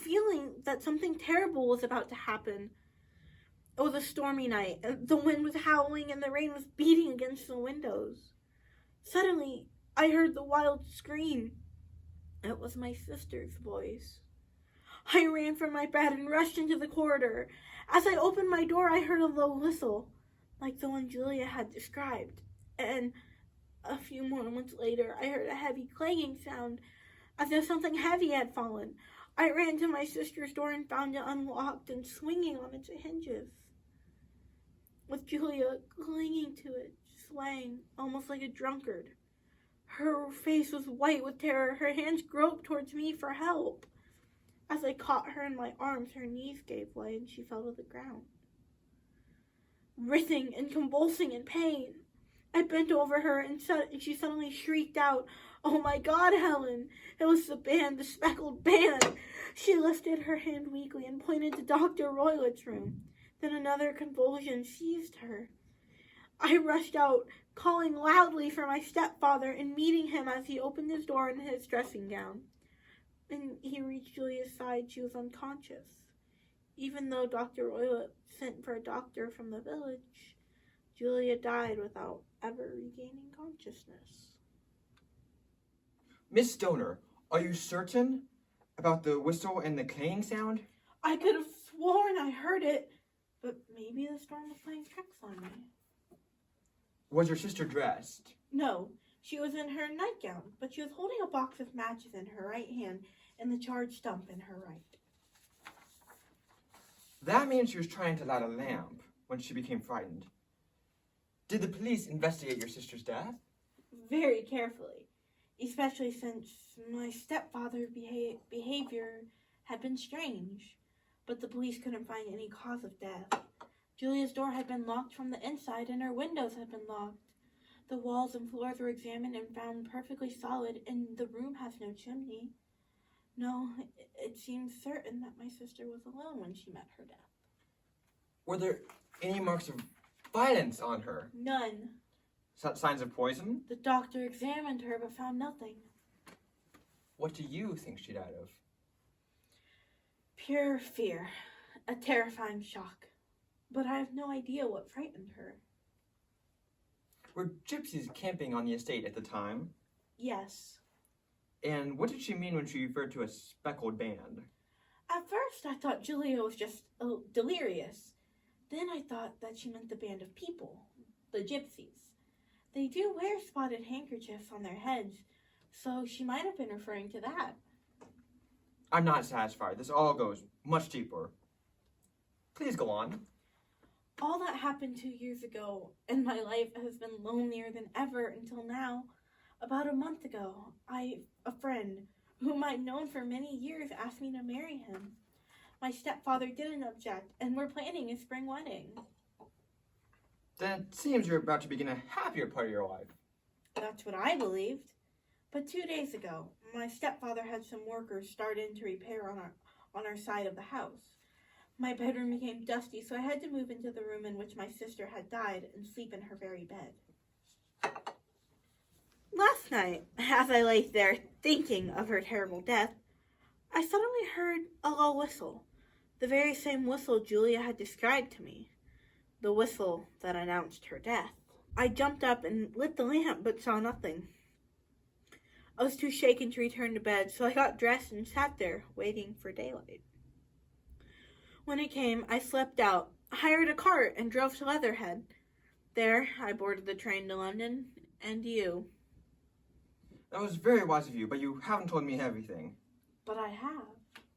feeling that something terrible was about to happen. It was a stormy night, and the wind was howling and the rain was beating against the windows. Suddenly, I heard the wild scream. It was my sister's voice. I ran from my bed and rushed into the corridor. As I opened my door, I heard a low whistle, like the one Julia had described. And a few moments later, I heard a heavy clanging sound, as if something heavy had fallen. I ran to my sister's door and found it unlocked and swinging on its hinges, with Julia clinging to it, swaying almost like a drunkard. Her face was white with terror. Her hands groped towards me for help. As I caught her in my arms, her knees gave way and she fell to the ground, writhing and convulsing in pain. I bent over her and she suddenly shrieked out, "Oh my God, Helen!" It was the band, the Speckled band. She lifted her hand weakly and pointed to Dr. Roylett's room. Then another convulsion seized her. I rushed out, calling loudly for my stepfather and meeting him as he opened his door in his dressing gown. When he reached Julia's side, she was unconscious. Even though Dr. Roylett sent for a doctor from the village, Julia died without ever regaining consciousness. Miss Stoner, are you certain about the whistle and the clanging sound? I could have sworn I heard it, but maybe the storm was playing tricks on me. Was your sister dressed? No, she was in her nightgown, but she was holding a box of matches in her right hand and the charred stump in her right. That means she was trying to light a lamp when she became frightened. Did the police investigate your sister's death? Very carefully, especially since my stepfather's behavior had been strange, but the police couldn't find any cause of death. Julia's door had been locked from the inside and her windows had been locked. The walls and floors were examined and found perfectly solid, and the room has no chimney. No, it seems certain that my sister was alone when she met her death. Were there any marks of violence on her? None. Signs of poison? The doctor examined her but found nothing. What do you think she died of? Pure fear. A terrifying shock. But I have no idea what frightened her. Were gypsies camping on the estate at the time? Yes. And what did she mean when she referred to a speckled band? At first I thought Julia was just delirious. Then I thought that she meant the band of people, the gypsies. They do wear spotted handkerchiefs on their heads, so she might have been referring to that. I'm not satisfied. This all goes much deeper. Please go on. All that happened 2 years ago, and my life has been lonelier than ever until now. About a month ago, a friend, whom I'd known for many years, asked me to marry him. My stepfather didn't object, and we're planning a spring wedding. Then it seems you're about to begin a happier part of your life. That's what I believed. But 2 days ago, my stepfather had some workers start in to repair on our side of the house. My bedroom became dusty, so I had to move into the room in which my sister had died and sleep in her very bed. Last night, as I lay there thinking of her terrible death, I suddenly heard a low whistle, the very same whistle Julia had described to me, the whistle that announced her death. I jumped up and lit the lamp, but saw nothing. I was too shaken to return to bed, so I got dressed and sat there, waiting for daylight. When it came, I slept out, hired a cart, and drove to Leatherhead. There, I boarded the train to London, and you. That was very wise of you, but you haven't told me everything. But I have.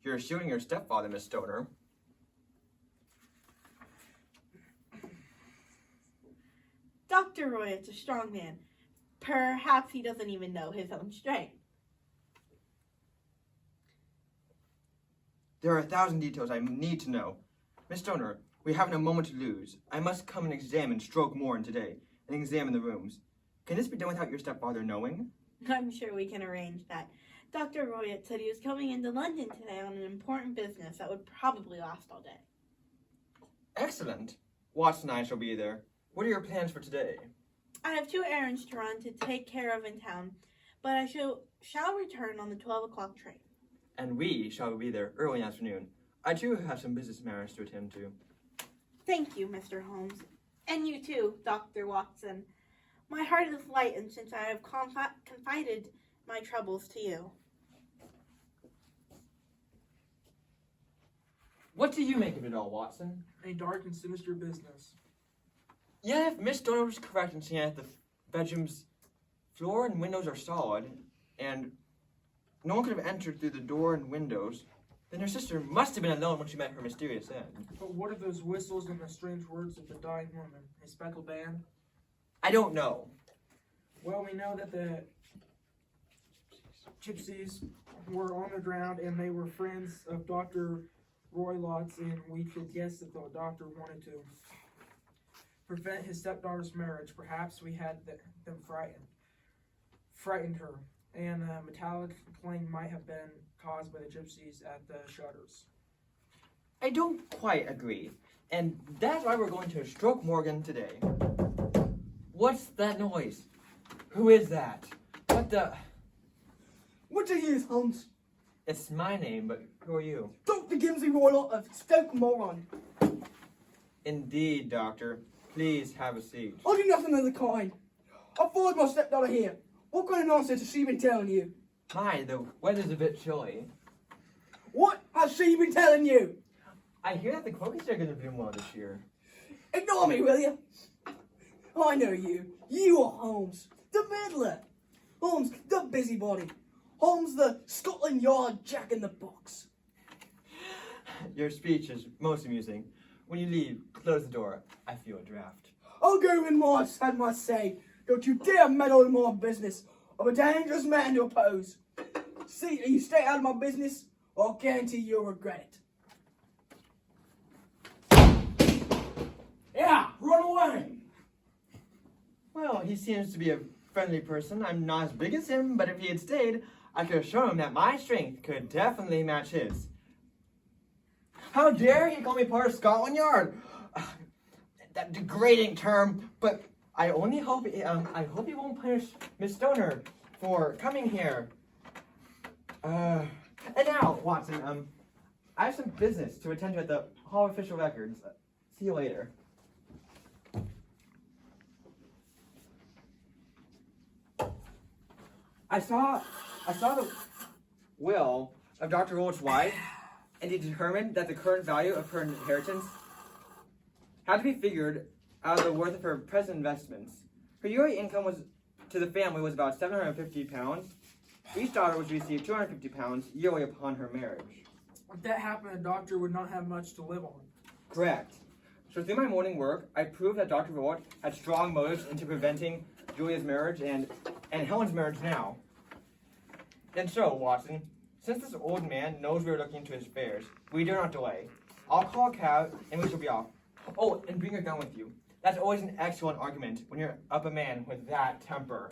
You're shooting your stepfather, Miss Stoner. Dr. Roylett's a strong man. Perhaps he doesn't even know his own strength. There are 1,000 details I need to know. Miss Stoner, we haven't a moment to lose. I must come and examine Stroke Moran today and examine the rooms. Can this be done without your stepfather knowing? I'm sure we can arrange that. Dr. Roylett said he was coming into London today on an important business that would probably last all day. Excellent. Watson and I shall be there. What are your plans for today? I have 2 errands to run to take care of in town, but I shall return on the 12 o'clock train. and we shall be there early in the afternoon. I too have some business matters to attend to. Thank you, Mr. Holmes. And you too, Dr. Watson. My heart is lightened since I have confided my troubles to you. What do you make of it all, Watson? A dark and sinister business. Yeah, if Miss Doyle was correct in saying that the bedroom's floor and windows are solid, and no one could have entered through the door and windows, then her sister must have been alone when she met her mysterious end. But what of those whistles and the strange words of the dying woman? A speckled band? I don't know. Well, we know that the gypsies were on the ground and they were friends of Dr. Roy Lotz, and we could guess that the doctor wanted to prevent his stepdaughter's marriage. Perhaps we had them frightened her, and a metallic clang might have been caused by the gypsies at the shutters. I don't quite agree, and that's why we're going to Stroke Morgan today. What's that noise? Who is that? What the... What do you use, Holmes? It's my name, but who are you? Dr. Gimsey Roylott of Stoke Moron. Indeed, Doctor. Please have a seat. I'll do nothing of the kind. I followed my stepdaughter here. What kind of nonsense has she been telling you? My, the weather's a bit chilly. What has she been telling you? I hear that the crocuses are going to bloom well this year. Ignore me, will you? I know you. You are Holmes, the meddler. Holmes, the busybody. Holmes, the Scotland Yard Jack-in-the-Box. Your speech is most amusing. When you leave, close the door. I feel a draft. I'll go in my had my say. Don't you dare meddle in my business. I'm a dangerous man to oppose. See that you stay out of my business, or I'll guarantee you'll regret it. Yeah, run away. Well, he seems to be a friendly person. I'm not as big as him, but if he had stayed, I could have shown him that my strength could definitely match his. How dare he call me part of Scotland Yard? That degrading term, but I only hope, I hope he won't punish Miss Stoner for coming here. And now, Watson, I have some business to attend to at the Hall of Official Records. See you later. I saw the will of Dr. Roll's wife, and he determined that the current value of her inheritance had to be figured out of the worth of her present investments. Her yearly income to the family was about £750. Each daughter was to receive £250 yearly upon her marriage. If that happened, the doctor would not have much to live on. Correct. So through my morning work, I proved that Dr. Roll had strong motives into preventing Julia's marriage and Helen's marriage now. And so, Watson, since this old man knows we are looking into his affairs, we do not delay. I'll call a cab and we shall be off. Oh, and bring your gun with you. That's always an excellent argument when you're up a man with that temper.